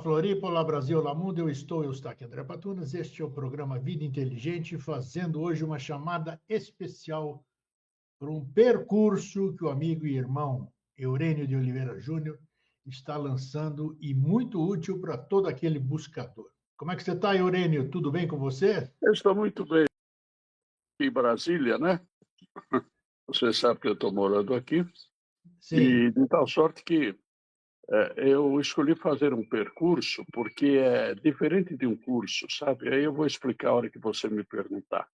Floripa, olá Brasil, olá mundo, eu estou aqui, André Patunas, este é o programa Vida Inteligente, fazendo hoje uma chamada especial para um percurso que o amigo e irmão Eurênio de Oliveira Júnior está lançando e muito útil para todo aquele buscador. Como é que você está, Eurênio? Tudo bem com você? Eu estou muito bem em Brasília, né? Você sabe que eu estou morando aqui. Sim. E de tal sorte que eu escolhi fazer um percurso porque é diferente de um curso, sabe? Aí eu vou explicar a hora que você me perguntar.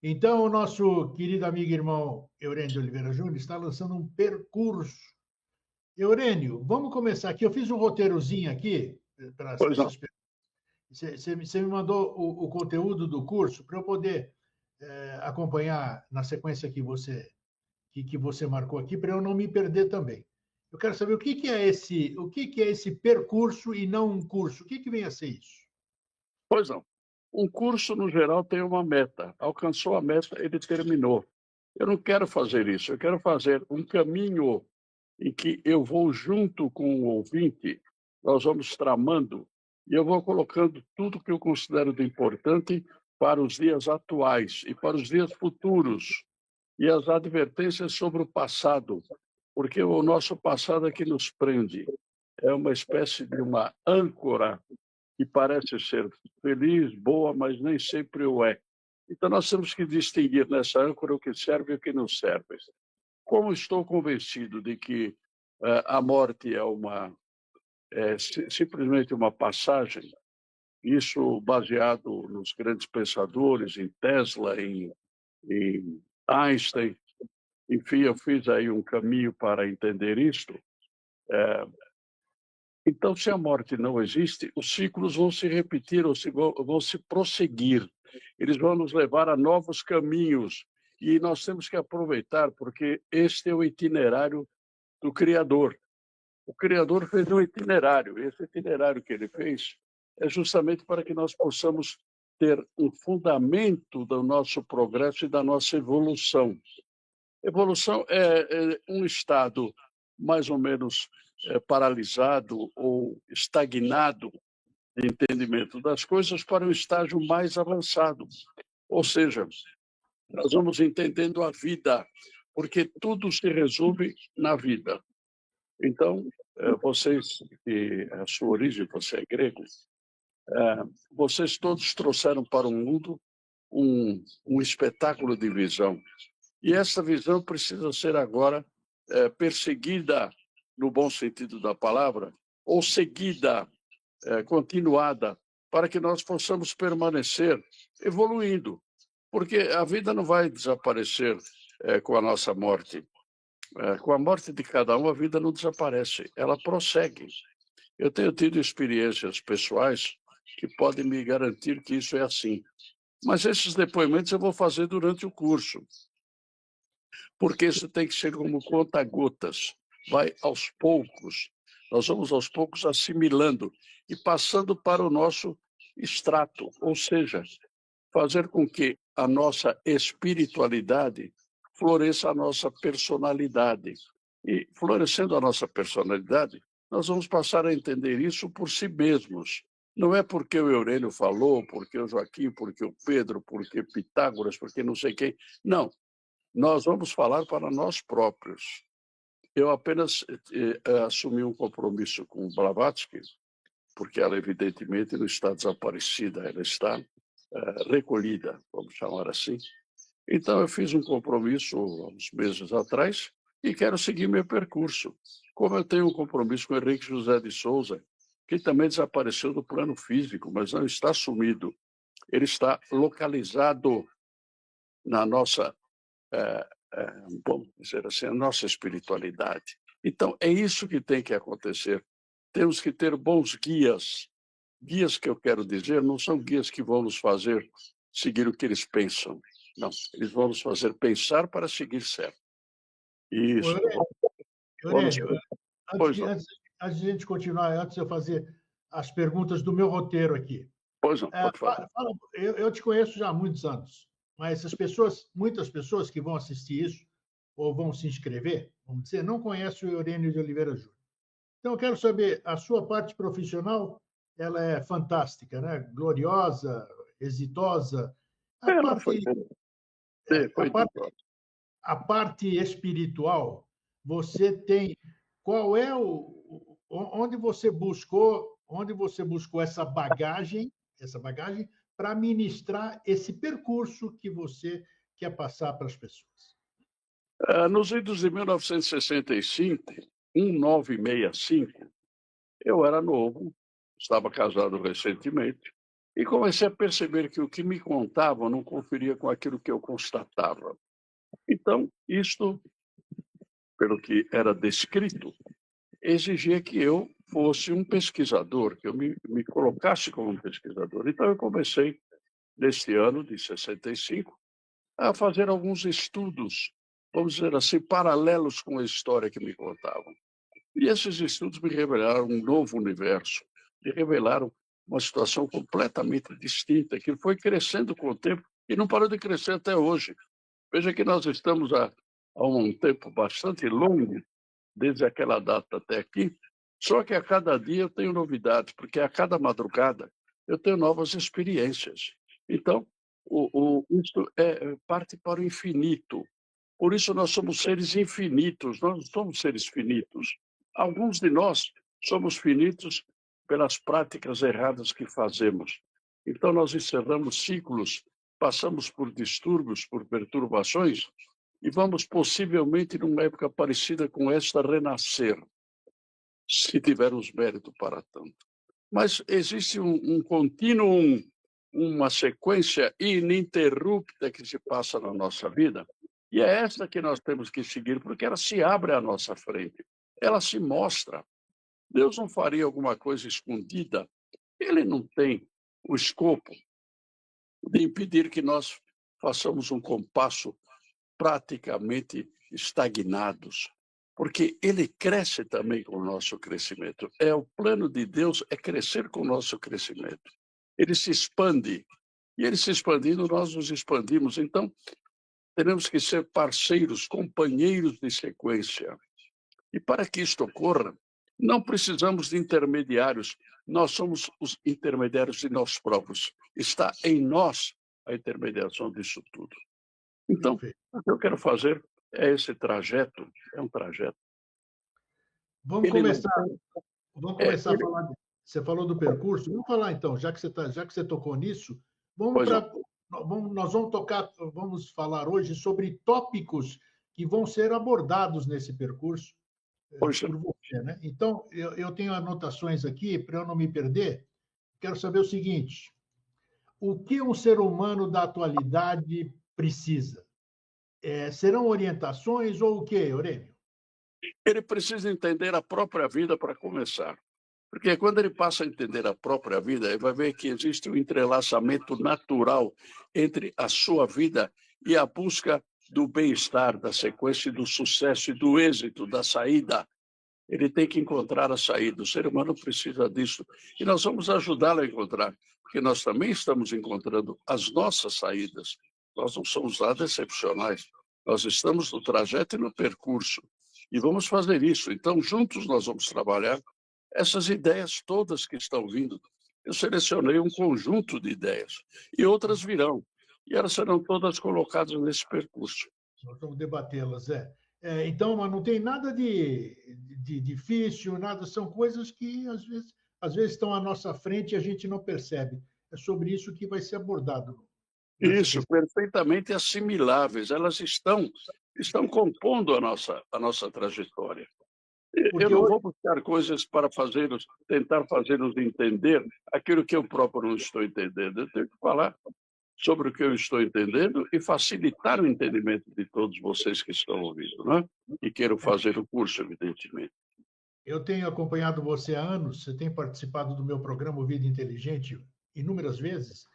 Então, o nosso querido amigo e irmão Eurênio de Oliveira Júnior está lançando um percurso. Eurênio, vamos começar aqui. Eu fiz um roteirozinho aqui para Pois não. essas perguntas. Você me mandou o conteúdo do curso para eu poder acompanhar na sequência que você marcou aqui, para eu não me perder também. Eu quero saber o que é esse percurso e não um curso. O que vem a ser isso? Pois não. Um curso, no geral, tem uma meta. Alcançou a meta, ele terminou. Eu não quero fazer isso. Eu quero fazer um caminho em que eu vou junto com o ouvinte, nós vamos tramando, e eu vou colocando tudo que eu considero de importante para os dias atuais e para os dias futuros, e as advertências sobre o passado, porque o nosso passado é que nos prende. É uma espécie de uma âncora que parece ser feliz, boa, mas nem sempre o é. Então nós temos que distinguir nessa âncora o que serve e o que não serve. Como estou convencido de que a morte é simplesmente uma passagem, isso baseado nos grandes pensadores, em Tesla, em Einstein, enfim, eu fiz aí um caminho para entender isto. Então, se a morte não existe, os ciclos vão se repetir, ou vão se prosseguir. Eles vão nos levar a novos caminhos. E nós temos que aproveitar, porque este é o itinerário do Criador. O Criador fez um itinerário. Esse itinerário que ele fez é justamente para que nós possamos ter um fundamento do nosso progresso e da nossa evolução. Evolução é um estado mais ou menos paralisado ou estagnado de entendimento das coisas para um estágio mais avançado. Ou seja, nós vamos entendendo a vida, porque tudo se resume na vida. Então, vocês, que a sua origem, você é grego, vocês todos trouxeram para o mundo um espetáculo de visão. E essa visão precisa ser agora perseguida, no bom sentido da palavra, ou seguida, continuada, para que nós possamos permanecer evoluindo. Porque a vida não vai desaparecer com a nossa morte. Com a morte de cada um, a vida não desaparece, ela prossegue. Eu tenho tido experiências pessoais que podem me garantir que isso é assim. Mas esses depoimentos eu vou fazer durante o curso, porque isso tem que ser como conta-gotas, vai aos poucos. Nós vamos aos poucos assimilando e passando para o nosso extrato, ou seja, fazer com que a nossa espiritualidade floresça a nossa personalidade. E florescendo a nossa personalidade, nós vamos passar a entender isso por si mesmos. Não é porque o Eurênio falou, porque o Joaquim, porque o Pedro, porque Pitágoras, porque não sei quem. Não, nós vamos falar para nós próprios. Eu apenas assumi um compromisso com Blavatsky, porque ela evidentemente não está desaparecida, ela está recolhida, vamos chamar assim. Então eu fiz um compromisso há uns meses atrás e quero seguir meu percurso. Como eu tenho um compromisso com o Henrique José de Souza, que também desapareceu do plano físico, mas não está sumido. Ele está localizado na nossa, vamos dizer assim, a nossa espiritualidade. Então é isso que tem que acontecer. Temos que ter bons guias. Guias que eu quero dizer não são guias que vão nos fazer seguir o que eles pensam. Não, eles vão nos fazer pensar para seguir certo. Isso. Vamos... Eurênio, Pois não, antes de a gente continuar, antes de eu fazer as perguntas do meu roteiro aqui. pois não, pode falar. Eu te conheço já há muitos anos, mas muitas pessoas que vão assistir isso ou vão se inscrever, vamos dizer, não conhecem o Eurênio de Oliveira Júnior. Então, eu quero saber, a sua parte profissional, ela é fantástica, né? Gloriosa, exitosa. A Ela foi, parte, a foi de parte, a parte espiritual, você tem... Qual é onde você buscou essa bagagem para ministrar esse percurso que você quer passar para as pessoas? Nos idos de 1965, 1965, eu era novo, estava casado recentemente, e comecei a perceber que o que me contavam não conferia com aquilo que eu constatava. Então, isto, pelo que era descrito, exigia que eu fosse um pesquisador, que eu me colocasse como um pesquisador. Então, eu comecei, neste ano de 65, a fazer alguns estudos, vamos dizer assim, paralelos com a história que me contavam. E esses estudos me revelaram um novo universo, me revelaram uma situação completamente distinta, que foi crescendo com o tempo e não parou de crescer até hoje. Veja que nós estamos há um tempo bastante longo, desde aquela data até aqui, só que a cada dia eu tenho novidades, porque a cada madrugada eu tenho novas experiências. Então, isso parte para o infinito. Por isso nós somos seres infinitos, nós não somos seres finitos. Alguns de nós somos finitos pelas práticas erradas que fazemos. Então nós encerramos ciclos, passamos por distúrbios, por perturbações, e vamos possivelmente, numa época parecida com esta, renascer, se tivermos mérito para tanto. Mas existe um contínuo, uma sequência ininterrupta que se passa na nossa vida, e é esta que nós temos que seguir, porque ela se abre à nossa frente, ela se mostra. Deus não faria alguma coisa escondida, ele não tem o escopo de impedir que nós façamos um compasso praticamente estagnados, porque ele cresce também com o nosso crescimento. O plano de Deus é crescer com o nosso crescimento. Ele se expande, e ele se expandindo, nós nos expandimos. Então, teremos que ser parceiros, companheiros de sequência. E para que isto ocorra, não precisamos de intermediários, nós somos os intermediários de nós próprios. Está em nós a intermediação disso tudo. Então, Perfeito. o que eu quero fazer é esse trajeto, é um trajeto. Vamos Ele não começar, tem, vamos é, começar a ele, falar. Você falou do percurso, vamos falar então, já que você tocou nisso, vamos pois não, para, nós vamos tocar, vamos falar hoje sobre tópicos que vão ser abordados nesse percurso pois não. por você, né? Então, eu tenho anotações aqui para eu não me perder. Quero saber o seguinte: o que um ser humano da atualidade precisa? Serão orientações ou o quê, Aurélio? Ele precisa entender a própria vida para começar. Porque quando ele passa a entender a própria vida, ele vai ver que existe um entrelaçamento natural entre a sua vida e a busca do bem-estar, da sequência do sucesso e do êxito, da saída. Ele tem que encontrar a saída. O ser humano precisa disso. E nós vamos ajudá-lo a encontrar, porque nós também estamos encontrando as nossas saídas. Nós não somos nada excepcionais. Nós estamos no trajeto e no percurso. E vamos fazer isso. Então, juntos nós vamos trabalhar essas ideias todas que estão vindo. Eu selecionei um conjunto de ideias e outras virão. E elas serão todas colocadas nesse percurso. Nós vamos debatê-las, então, mas não tem nada de difícil, nada, são coisas que às vezes estão à nossa frente e a gente não percebe. É sobre isso que vai ser abordado nessa Isso, questão. perfeitamente assimiláveis. Elas estão compondo a nossa trajetória. Eu Porque não hoje, vou buscar coisas para tentar fazê-los entender aquilo que eu próprio não estou entendendo. Eu tenho que falar sobre o que eu estou entendendo e facilitar o entendimento de todos vocês que estão ouvindo, né? E quero fazer o curso, evidentemente. eu tenho acompanhado você há anos, você tem participado do meu programa Vida Inteligente inúmeras vezes,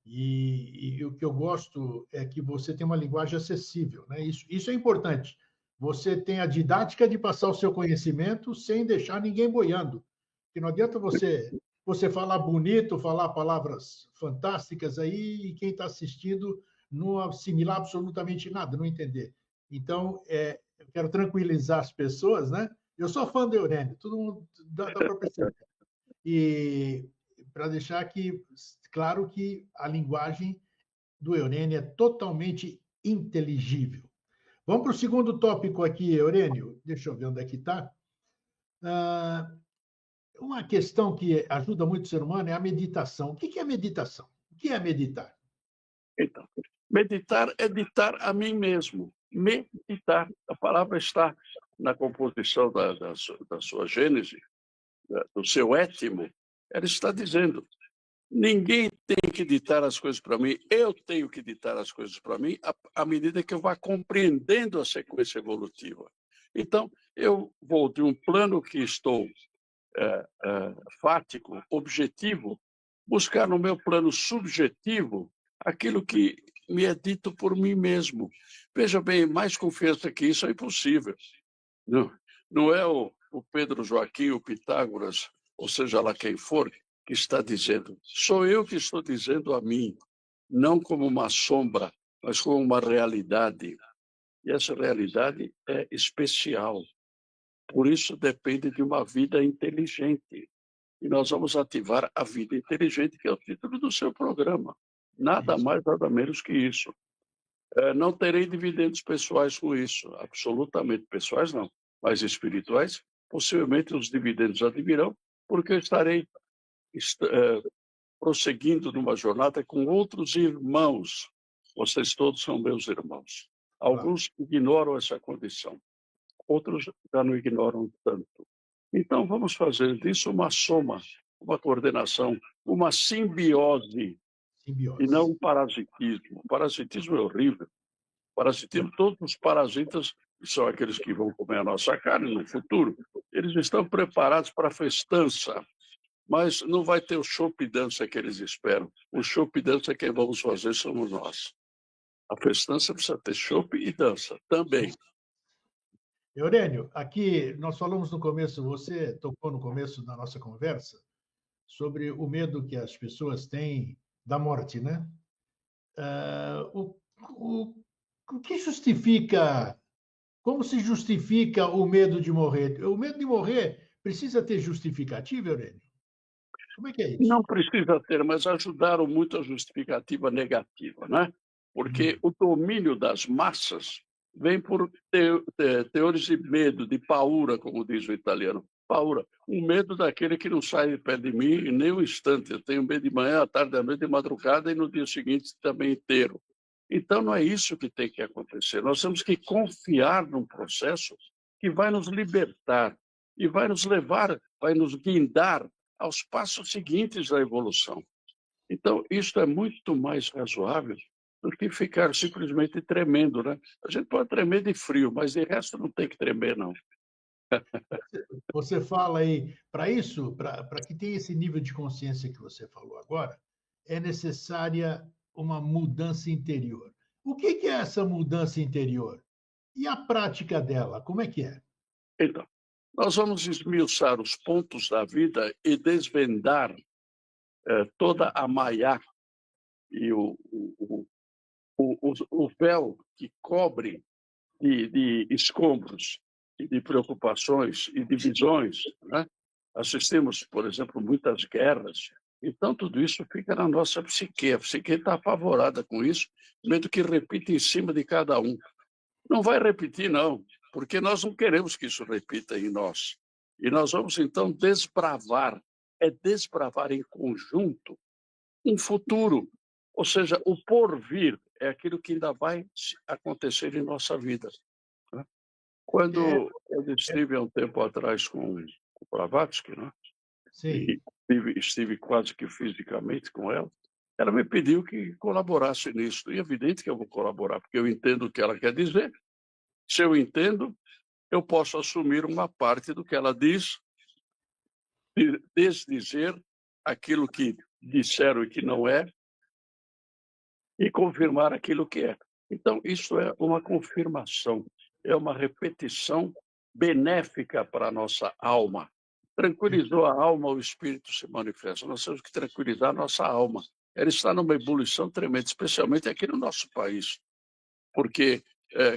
e o que eu gosto é que você tem uma linguagem acessível, né? Isso é importante. Você tem a didática de passar o seu conhecimento sem deixar ninguém boiando. Porque não adianta você falar bonito, falar palavras fantásticas aí e quem está assistindo não assimilar absolutamente nada, não entender. Então, eu quero tranquilizar as pessoas, né? Eu sou fã do Eurênio, todo mundo dá para perceber. E para deixar aqui claro que a linguagem do Eurênio é totalmente inteligível. Vamos para o segundo tópico aqui, Eurênio. Deixa eu ver onde é que está. Uma questão que ajuda muito o ser humano é a meditação. O que é meditação? O que é meditar? Então, meditar é ditar a mim mesmo. Meditar. A palavra está na composição da sua gênese, do seu étimo. Ela está dizendo: ninguém tem que ditar as coisas para mim, eu tenho que ditar as coisas para mim à medida que eu vá compreendendo a sequência evolutiva. Então, eu vou de um plano que estou fático, objetivo, buscar no meu plano subjetivo aquilo que me é dito por mim mesmo. Veja bem, mais confiança que isso é impossível. Não é o Pedro Joaquim, o Pitágoras, ou seja lá quem for, que está dizendo. Sou eu que estou dizendo a mim, não como uma sombra, mas como uma realidade. E essa realidade é especial. Por isso depende de uma vida inteligente. E nós vamos ativar a vida inteligente, que é o título do seu programa. Nada mais, nada menos que isso. Não terei dividendos pessoais com isso, absolutamente pessoais não, mas espirituais, possivelmente os dividendos advirão, porque eu estarei prosseguindo numa jornada com outros irmãos. Vocês todos são meus irmãos. Alguns ignoram essa condição, outros já não ignoram tanto. Então, vamos fazer disso uma soma, uma coordenação, uma simbiose, e não um parasitismo. O parasitismo é horrível. Parasitismo, todos os parasitas são aqueles que vão comer a nossa carne no futuro. Eles estão preparados para a festança, mas não vai ter o chopp e dança que eles esperam. O chopp e dança quem vamos fazer somos nós. A festança precisa ter chopp e dança também. Eurênio, aqui nós falamos no começo, você tocou no começo da nossa conversa, sobre o medo que as pessoas têm da morte, né? O que justifica, como se justifica o medo de morrer? O medo de morrer precisa ter justificativa, Eurênio? Como é que é isso? Não precisa ter, mas ajudaram muito a justificativa negativa, né? Porque o domínio das massas vem por teores de medo, de paura, como diz o italiano. Paura, um medo daquele que não sai de pé de mim nem um instante. Eu tenho medo de manhã, à tarde, à noite, de madrugada e no dia seguinte também inteiro. Então, não é isso que tem que acontecer. Nós temos que confiar num processo que vai nos libertar e vai nos levar, vai nos guindar aos passos seguintes da evolução. Então, isso é muito mais razoável do que ficar simplesmente tremendo, né? A gente pode tremer de frio, mas de resto não tem que tremer, não. Você fala aí, para isso, para que tenha esse nível de consciência que você falou agora, é necessária uma mudança interior. O que é essa mudança interior? E a prática dela, como é que é? Então, nós vamos esmiuçar os pontos da vida e desvendar toda a maiá e o véu que cobre de escombros e de preocupações e divisões, né? Assistimos, por exemplo, muitas guerras. Então, tudo isso fica na nossa psique. A psique está apavorada com isso, medo que repita em cima de cada um. Não vai repetir, não, porque nós não queremos que isso repita em nós. E nós vamos, então, desbravar em conjunto um futuro. Ou seja, o porvir é aquilo que ainda vai acontecer em nossa vida. Quando eu estive há um tempo atrás com o Blavatsky, né? Sim. E estive quase que fisicamente com ela me pediu que colaborasse nisso. E é evidente que eu vou colaborar, porque eu entendo o que ela quer dizer. Se eu entendo, eu posso assumir uma parte do que ela diz, desdizer aquilo que disseram e que não é, e confirmar aquilo que é. Então, isso é uma confirmação, é uma repetição benéfica para a nossa alma. Tranquilizou a alma, o espírito se manifesta. Nós temos que tranquilizar a nossa alma. Ela está numa ebulição tremenda, especialmente aqui no nosso país, porque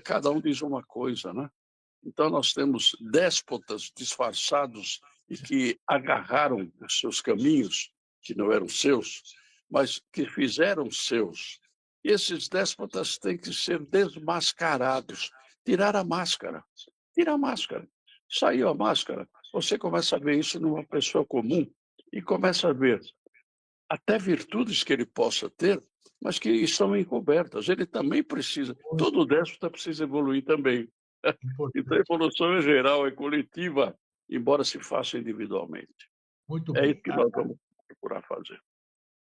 cada um diz uma coisa, né? Então, nós temos déspotas disfarçados e que agarraram os seus caminhos, que não eram seus, mas que fizeram seus. Esses déspotas têm que ser desmascarados. Tirar a máscara. Tira a máscara. Saiu a máscara, você começa a ver isso numa pessoa comum e começa a ver até virtudes que ele possa ter, mas que estão encobertas. Ele também precisa, todo déspota precisa evoluir também. Então, a Importante. evolução é geral, é coletiva, embora se faça individualmente. Muito É isso bem. que nós vamos procurar fazer.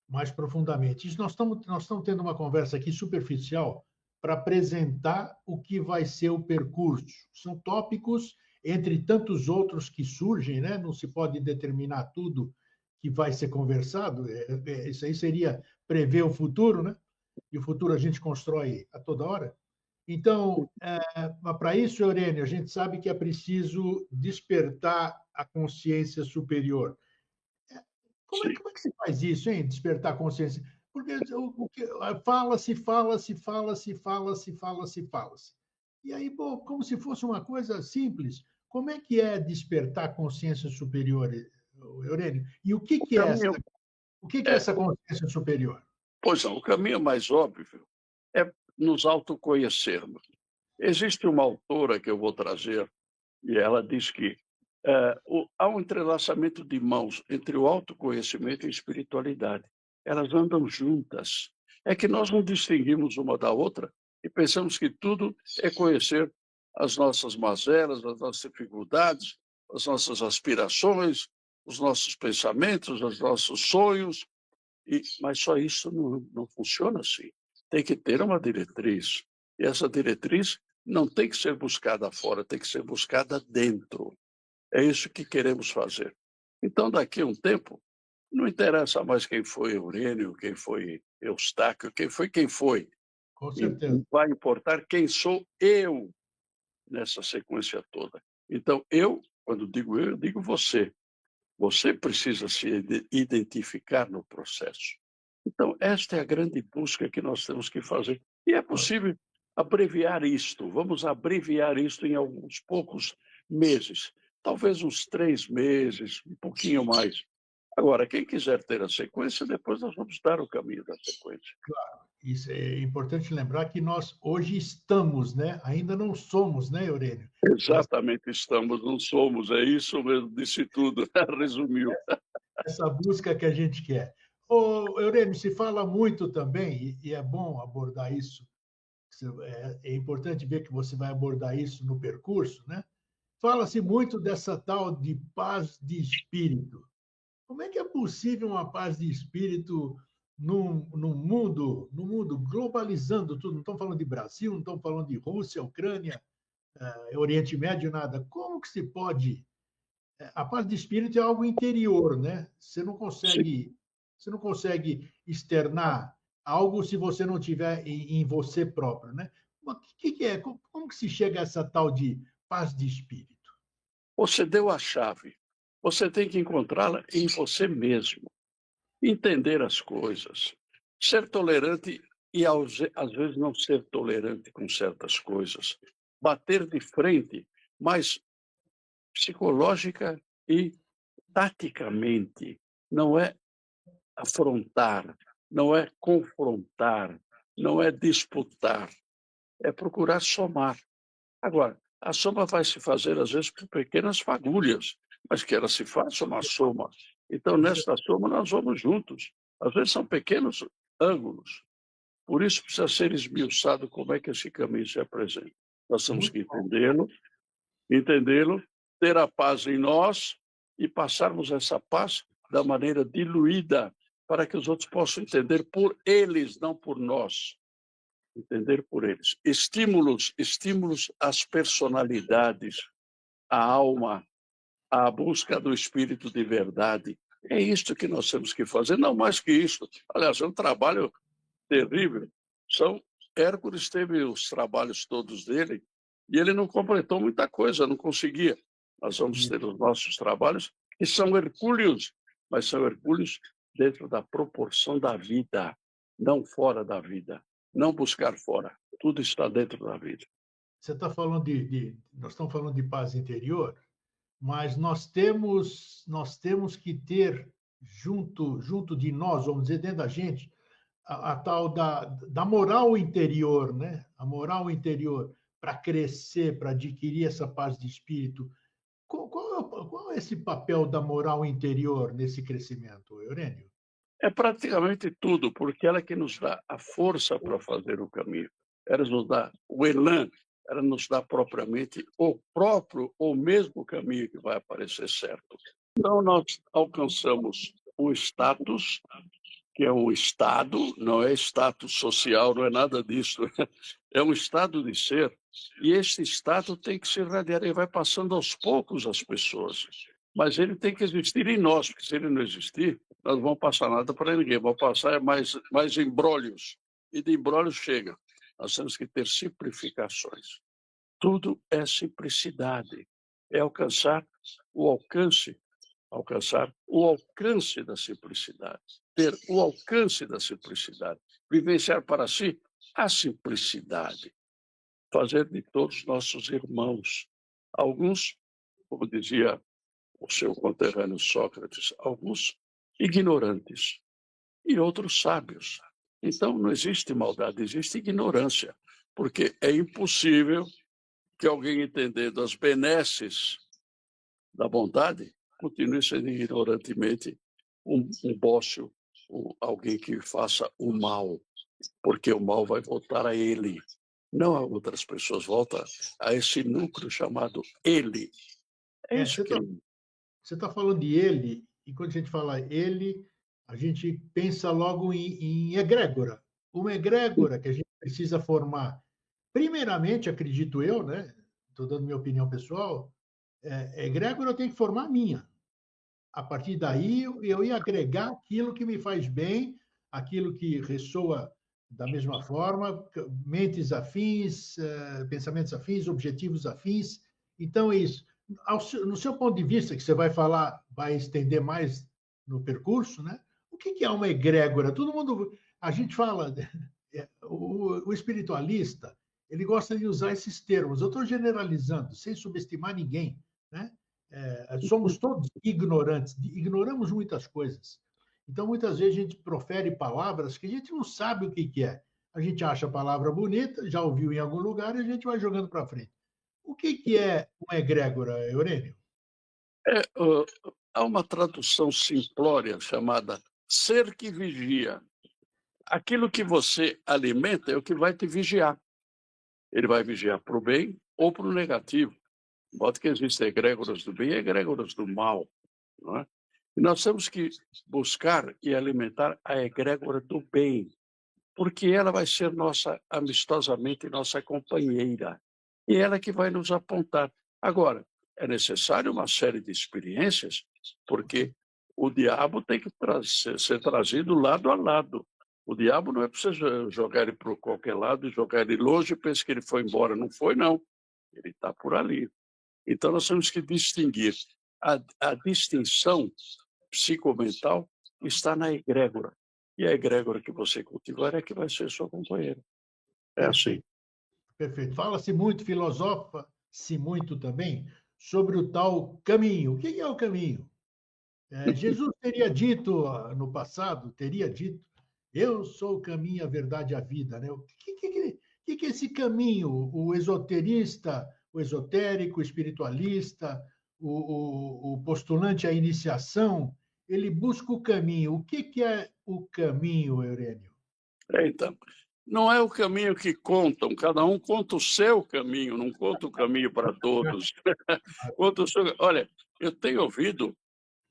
Mais profundamente. Isso nós estamos tendo uma conversa aqui superficial para apresentar o que vai ser o percurso. São tópicos, entre tantos outros que surgem, né? Não se pode determinar tudo que vai ser conversado. Isso aí seria prever o futuro, né? E o futuro a gente constrói a toda hora. Então, para isso, Eurênio, a gente sabe que é preciso despertar a consciência superior. Sim. Como é que se faz isso, hein? Despertar a consciência. Porque fala-se, fala-se, fala-se, fala-se, fala-se, fala-se. E aí, bom, como se fosse uma coisa simples. Como é que é despertar a consciência superior, Eurênio? E O caminho, o que é é, essa consciência superior? pois não, o caminho mais óbvio é nos autoconhecermos. Existe uma autora que eu vou trazer, e ela diz que há um entrelaçamento de mãos entre o autoconhecimento e a espiritualidade. Elas andam juntas. É que nós não distinguimos uma da outra e pensamos que tudo é conhecer as nossas mazelas, as nossas dificuldades, as nossas aspirações, os nossos pensamentos, os nossos sonhos, mas só isso não funciona assim. Tem que ter uma diretriz. E essa diretriz não tem que ser buscada fora, tem que ser buscada dentro. É isso que queremos fazer. Então, daqui a um tempo, não interessa mais quem foi Eurênio, quem foi Eustáquio, quem foi. Com E certeza. vai importar quem sou eu nessa sequência toda. Então, quando digo eu digo você. Você precisa se identificar no processo. Então, esta é a grande busca que nós temos que fazer. E é possível abreviar isto. Vamos abreviar isto em alguns poucos meses. Talvez uns 3 meses, um pouquinho mais. Agora, quem quiser ter a sequência, depois nós vamos dar o caminho da sequência. Isso é importante lembrar que nós hoje estamos, né? Ainda não somos, né, Eurênio? Mas Exatamente, estamos, não somos. É isso mesmo, disse tudo, resumiu. essa busca que a gente quer. Ô, Eurênio, se fala muito também, e é bom abordar isso, é importante ver que você vai abordar isso no percurso, né? Fala-se muito dessa tal de paz de espírito. Como é que é possível uma paz de espírito no mundo globalizando tudo? Não estamos falando de Brasil, não estamos falando de Rússia, Ucrânia, Oriente Médio, nada. Como que se pode a paz de espírito é algo interior, né? Sim. Você não consegue externar algo se você não tiver em você próprio, né? O que é? Como que se chega a essa tal de paz de espírito? Você deu a chave. Você tem que encontrá-la em você mesmo. Entender as coisas. Ser tolerante e, às vezes, não ser tolerante com certas coisas. Bater de frente, mas psicológica e taticamente. Não é afrontar, não é confrontar, não é disputar. É procurar somar. Agora, a soma vai se fazer, às vezes, por pequenas fagulhas, mas que ela se faça uma soma. Então, nesta soma, nós vamos juntos. Às vezes são pequenos ângulos. Por isso, precisa ser esmiuçado como é que esse caminho se apresenta. Nós temos que Muito bom. entendê-lo, ter a paz em nós e passarmos essa paz da maneira diluída, para que os outros possam entender por eles, não por nós. Entender por eles. Estímulos às personalidades, à alma, à busca do espírito de verdade. É isto que nós temos que fazer, não mais que isso. Aliás, é um trabalho terrível. Hércules teve os trabalhos todos dele e ele não completou muita coisa, não conseguia. Nós vamos ter os nossos trabalhos, que são hercúleos, mas são hercúleos dentro da proporção da vida, não fora da vida. Não buscar fora. Tudo está dentro da vida. você está falando nós estamos falando de paz interior, mas nós temos que ter junto de nós, vamos dizer, dentro da gente, a tal da moral interior, né? A moral interior para crescer, para adquirir essa paz de espírito. Qual é esse papel da moral interior nesse crescimento, Eurênio? É praticamente tudo, porque ela que nos dá a força para fazer o caminho. Ela nos dá o elan, ela nos dá propriamente o mesmo caminho que vai aparecer certo. Então, nós alcançamos um status, que é um estado, não é status social, não é nada disso, é um estado de ser, e esse estado tem que se irradiar, ele vai passando aos poucos às pessoas, mas ele tem que existir em nós, porque se ele não existir, nós não vamos passar nada para ninguém, vamos passar mais embrólios, e de embrólios chega. Nós temos que ter simplificações. Tudo é simplicidade, é alcançar o alcance da simplicidade, ter o alcance da simplicidade, vivenciar para si a simplicidade, fazer de todos nossos irmãos. Alguns, como dizia o seu conterrâneo Sócrates, alguns ignorantes e outros sábios. Então, não existe maldade, existe ignorância, porque é impossível que alguém entendendo as benesses da bondade continue sendo ignorantemente um bócio, alguém que faça o mal, porque o mal vai voltar a ele, não a outras pessoas, volta a esse núcleo chamado ele. É isso que Você está falando de ele, e quando a gente fala ele, a gente pensa logo em egrégora. Uma egrégora que a gente precisa formar. Primeiramente, acredito eu, né? Estou dando minha opinião pessoal, egrégora eu tenho que formar a minha. A partir daí, eu ia agregar aquilo que me faz bem, aquilo que ressoa da mesma forma, mentes afins, pensamentos afins, objetivos afins. Então, é isso. No seu ponto de vista, que você vai falar, vai estender mais no percurso, né? O que é uma egrégora? Todo mundo, a gente fala, o espiritualista, ele gosta de usar esses termos. Eu estou generalizando, sem subestimar ninguém, né? Somos todos ignorantes, ignoramos muitas coisas. Então, muitas vezes a gente profere palavras que a gente não sabe o que é. A gente acha a palavra bonita, já ouviu em algum lugar e a gente vai jogando para frente. O que é uma egrégora, Eurênio? há uma tradução simplória chamada ser que vigia. Aquilo que você alimenta é o que vai te vigiar. Ele vai vigiar para o bem ou para o negativo. De modo que existem egrégoras do bem e egrégoras do mal. Não é? E nós temos que buscar e alimentar a egrégora do bem, porque ela vai ser amistosamente nossa companheira. E ela que vai nos apontar. Agora, é necessário uma série de experiências, porque o diabo tem que ser trazido lado a lado. O diabo não é para você jogar ele para qualquer lado, jogar ele longe e pensa que ele foi embora. Não foi, não. Ele está por ali. Então, nós temos que distinguir. A distinção psicomental está na egrégora. E a egrégora que você cultivar é que vai ser sua companheira. É assim. Perfeito. Fala-se muito, filosofa-se muito também, sobre o tal caminho. O que é o caminho? Jesus teria dito no passado, teria dito, eu sou o caminho, a verdade e a vida. Né? O que é esse caminho? O esoterista, o esotérico, o espiritualista, o postulante à iniciação, ele busca o caminho. O que é o caminho, Eurênio? Então, não é o caminho que contam, cada um conta o seu caminho, não conta o caminho para todos. Conta o seu... Olha, eu tenho ouvido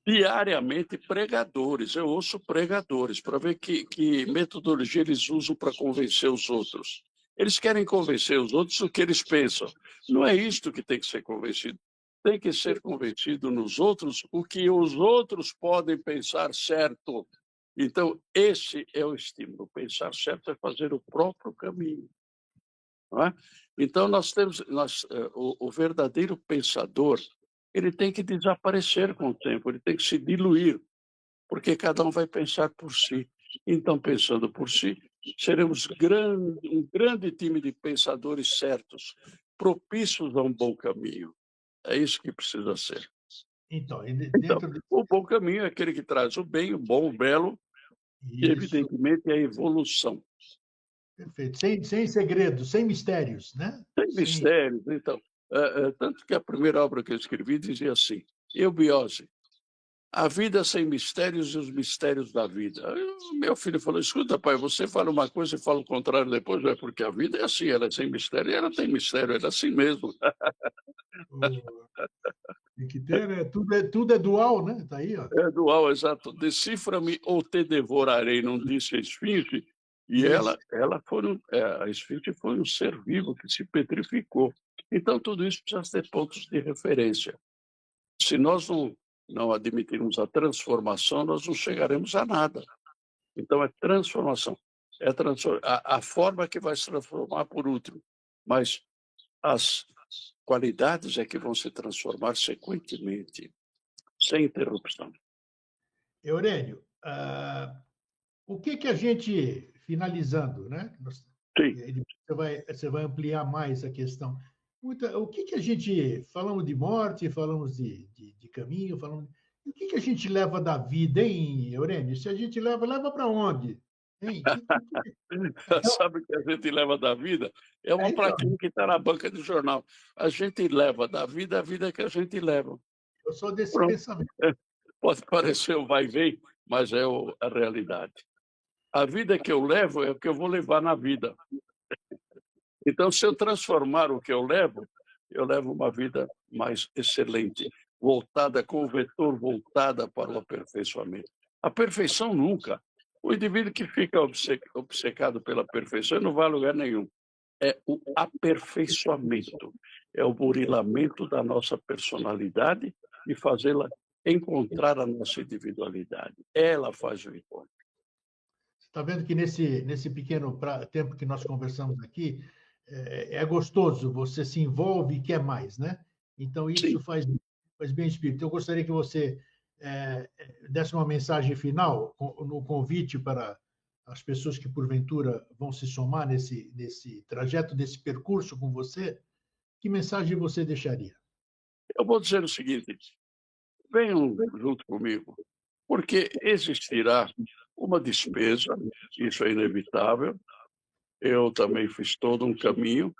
diariamente pregadores, eu ouço pregadores para ver que metodologia eles usam para convencer os outros. Eles querem convencer os outros do que eles pensam. Não é isto que tem que ser convencido. Tem que ser convencido nos outros o que os outros podem pensar certo. Então, esse é o estímulo. Pensar certo é fazer o próprio caminho. Não é? Então, o verdadeiro pensador, ele tem que desaparecer com o tempo, ele tem que se diluir, porque cada um vai pensar por si. Então, pensando por si, seremos um grande time de pensadores certos, propícios a um bom caminho. É isso que precisa ser. Então, Então, dentro o bom caminho é aquele que traz o bem, o bom, o belo e, disso, evidentemente, a evolução. perfeito. Sem segredos, sem mistérios, né? Sem mistérios, então. Tanto que a primeira obra que eu escrevi dizia assim: eubiose, a vida sem mistérios e os mistérios da vida. Aí meu filho falou: escuta, pai, você fala uma coisa e fala o contrário depois, é porque a vida é assim, ela é sem mistério e ela tem mistério, ela é assim mesmo. O- Tem que ter, né? Tudo é dual, né? Tá aí, ó. É dual, exato. Decifra-me ou te devorarei, não disse a esfinge. E Isso. a esfinge foi um ser vivo que se petrificou. Então, tudo isso precisa ter pontos de referência. Se nós não admitirmos a transformação, nós não chegaremos a nada. Então, é transformação. A forma que vai se transformar por último, mas as qualidades é que vão se transformar sequentemente, sem interrupção. Eurênio, o que a gente, finalizando, né? Sim. E aí você vai ampliar mais a questão. O que a gente, falamos de morte, falamos de caminho, falamos, o que a gente leva da vida, hein, Eurênio? Se a gente leva para onde? Hein? Sabe o que a gente leva da vida? É uma Então, plaquinha que está na banca de jornal. A gente leva da vida a vida que a gente leva. eu sou desse Pronto. pensamento. Pode parecer o vai e vem, mas é a realidade. A vida que eu levo é o que eu vou levar na vida. Então, se eu transformar o que eu levo uma vida mais excelente, voltada com o vetor voltada para o aperfeiçoamento. A perfeição nunca. O indivíduo que fica obcecado pela perfeição não vai a lugar nenhum. É o aperfeiçoamento, é o burilamento da nossa personalidade e fazê-la encontrar a nossa individualidade. Ela faz o encontro. Você está vendo que nesse pequeno tempo que nós conversamos aqui, é gostoso, você se envolve e quer mais, né? Então, Sim. isso faz bem espírito. Eu gostaria que você desse uma mensagem final no convite para as pessoas que, porventura, vão se somar nesse trajeto, nesse percurso com você. Que mensagem você deixaria? Eu vou dizer o seguinte: venham junto comigo, porque existirá uma despesa, isso é inevitável. Eu também fiz todo um caminho.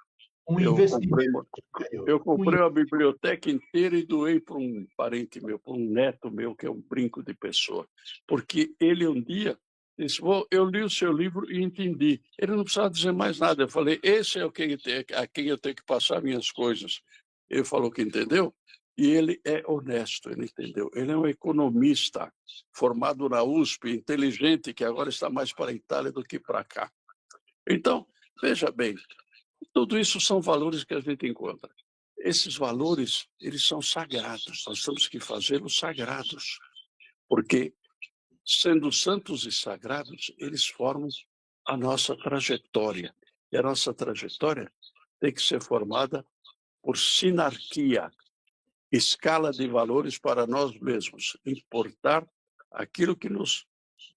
Um Eu investimento, comprei uma, né, eu Euro? comprei uma biblioteca inteira e doei para um parente meu, para um neto meu, que é um brinco de pessoa. Porque ele um dia disse: eu li o seu livro e entendi. Ele não precisava dizer mais nada. Eu falei: esse é a quem eu tenho que passar minhas coisas. Ele falou que entendeu. E ele é honesto, ele entendeu. Ele é um economista formado na USP, inteligente, que agora está mais para a Itália do que para cá. Então, veja bem, tudo isso são valores que a gente encontra. Esses valores, eles são sagrados, nós temos que fazê-los sagrados, porque, sendo santos e sagrados, eles formam a nossa trajetória. E a nossa trajetória tem que ser formada por sinarquia, escala de valores para nós mesmos, importar aquilo que nos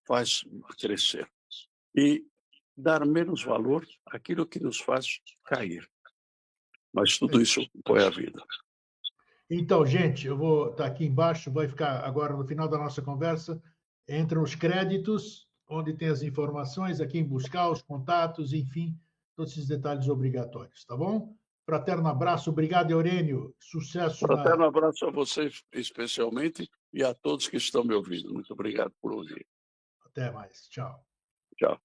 faz crescer e dar menos valor àquilo que nos faz cair. Mas tudo isso foi a vida. Então, gente, eu vou estar aqui embaixo, vai ficar agora no final da nossa conversa, entram os créditos, onde tem as informações, aqui em buscar, os contatos, enfim, todos esses detalhes obrigatórios, tá bom? Fraterno abraço, obrigado, Eurênio, sucesso Fraterno abraço a vocês, especialmente, e a todos que estão me ouvindo. Muito obrigado por ouvir. Até mais, tchau. Tchau.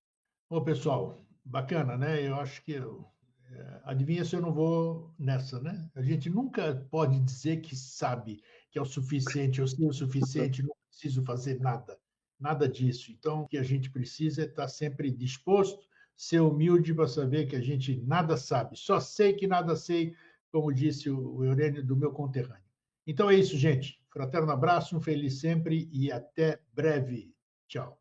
Bom, pessoal, bacana, né? Eu acho que adivinha se eu não vou nessa, né? A gente nunca pode dizer que sabe que é o suficiente, eu sei o suficiente, não preciso fazer nada, nada disso. Então, o que a gente precisa é estar sempre disposto, ser humilde para saber que a gente nada sabe, só sei que nada sei, como disse o Eurênio do meu conterrâneo. Então é isso, gente. Fraterno abraço, um feliz sempre e até breve. Tchau.